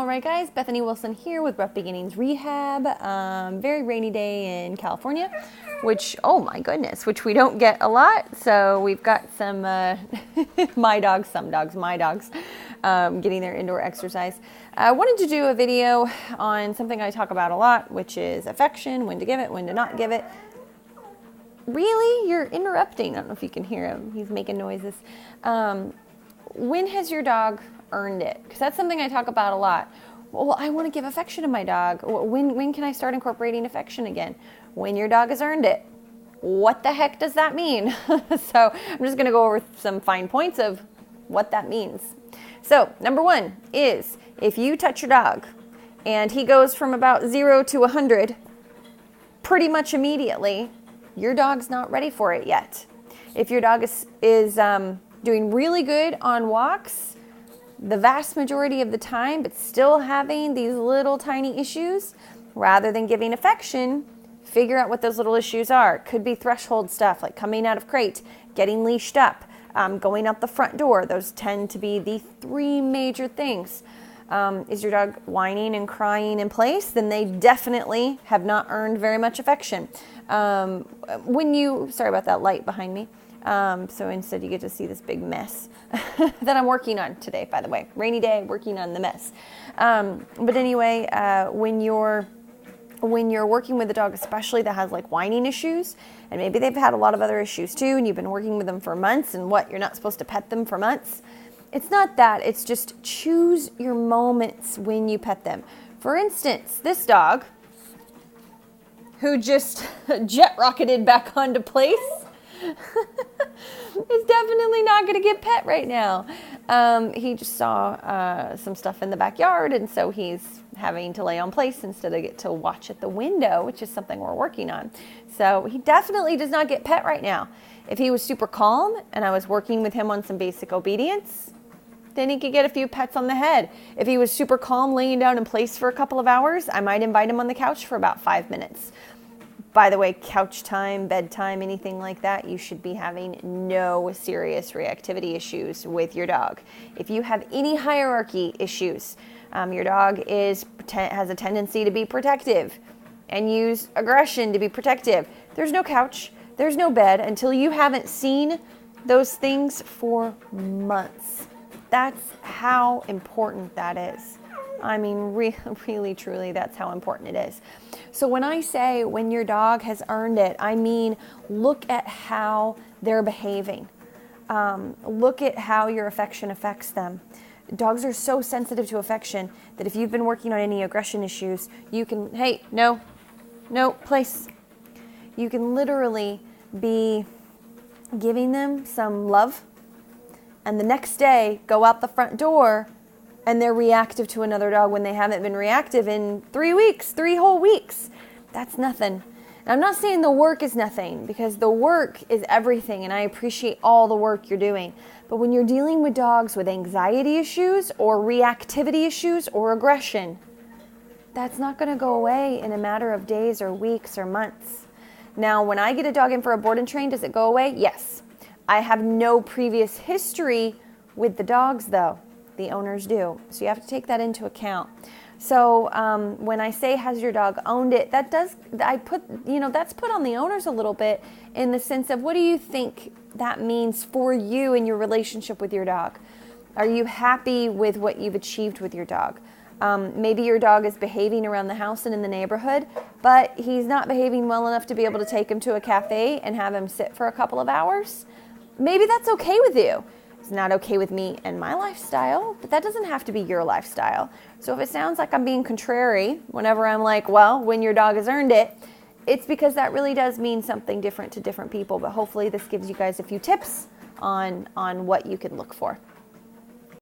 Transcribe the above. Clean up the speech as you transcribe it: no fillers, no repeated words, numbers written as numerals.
All right, guys, Bethany Wilson here with Rough Beginnings Rehab. Very rainy day in California, which, oh my goodness, which we don't get a lot. So we've got some my dogs, getting their indoor exercise. I wanted to do a video on something I talk about a lot, which is affection, when to give it, when to not give it. Really? You're interrupting. I don't know if you can hear him. He's making noises. When has your dog earned it? Because that's something I talk about a lot. Well, I want to give affection to my dog. When can I start incorporating affection again? When your dog has earned it. What the heck does that mean? So I'm just going to go over some fine points of what that means. So number one is if you touch your dog and he goes from about 0 to 100 pretty much immediately, your dog's not ready for it yet. If your dog is doing really good on walks, the vast majority of the time, but still having these little tiny issues, rather than giving affection, figure out what those little issues are. Could be threshold stuff like coming out of crate, getting leashed up, going out the front door. Those tend to be the three major things. Is your dog whining and crying in place? Then they definitely have not earned very much affection. Sorry about that light behind me. So instead you get to see this big mess that I'm working on today, by the way. Rainy day, working on the mess. But anyway, when you're working with a dog, especially that has like whining issues, and maybe they've had a lot of other issues too, and you've been working with them for months, and you're not supposed to pet them for months. It's not that. It's just choose your moments when you pet them. For instance, this dog, who just jet rocketed back onto place, is definitely not going to get pet right now. He just saw some stuff in the backyard, and so he's having to lay on place instead of get to watch at the window, which is something we're working on. So he definitely does not get pet right now. If he was super calm and I was working with him on some basic obedience, then he could get a few pets on the head. If he was super calm, laying down in place for a couple of hours, I might invite him on the couch for about 5 minutes. By the way, couch time, bedtime, anything like that, you should be having no serious reactivity issues with your dog. If you have any hierarchy issues, your dog has a tendency to be protective and use aggression to be protective, there's no couch, there's no bed until you haven't seen those things for months. That's how important that is. I mean, really, truly, that's how important it is. So when I say when your dog has earned it, I mean, look at how they're behaving. Look at how your affection affects them. Dogs are so sensitive to affection that if you've been working on any aggression issues, you can, hey, no, place. You can literally be giving them some love, and the next day go out the front door and they're reactive to another dog when they haven't been reactive in 3 weeks, 3 whole weeks. That's nothing. And I'm not saying the work is nothing, because the work is everything, and I appreciate all the work you're doing. But when you're dealing with dogs with anxiety issues or reactivity issues or aggression, that's not going to go away in a matter of days or weeks or months. Now, when I get a dog in for a board and train, does it go away? Yes. I have no previous history with the dogs, though. The owners do. So you have to take that into account. So when I say has your dog owned it, that's put on the owners a little bit in the sense of what do you think that means for you in your relationship with your dog? Are you happy with what you've achieved with your dog? Maybe your dog is behaving around the house and in the neighborhood, but he's not behaving well enough to be able to take him to a cafe and have him sit for a couple of hours. Maybe that's okay with you. It's not okay with me and my lifestyle, but that doesn't have to be your lifestyle. So if it sounds like I'm being contrary whenever I'm like, well, when your dog has earned it, it's because that really does mean something different to different people. But hopefully this gives you guys a few tips on what you can look for.